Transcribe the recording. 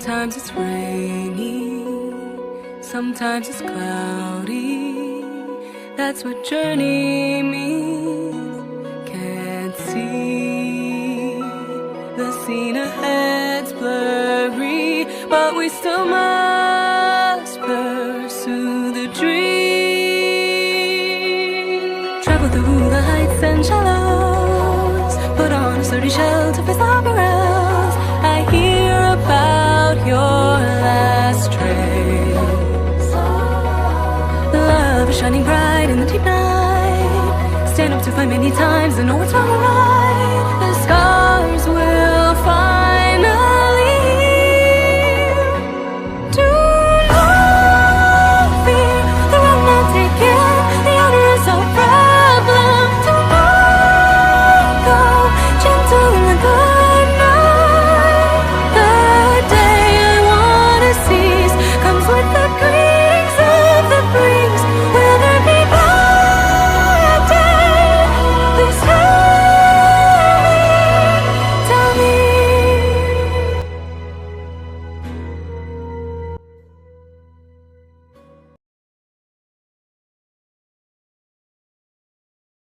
Sometimes it's rainy, sometimes it's cloudy. That's what journey means. Can't see the scene ahead's blurry, but we still must pursue the dream. Travel through the heights and shallows, put on a sturdy shell to face the perils. I hear about your last trace. Love is shining bright in the deep night. Stand up to fight many times and know what's wrong or right.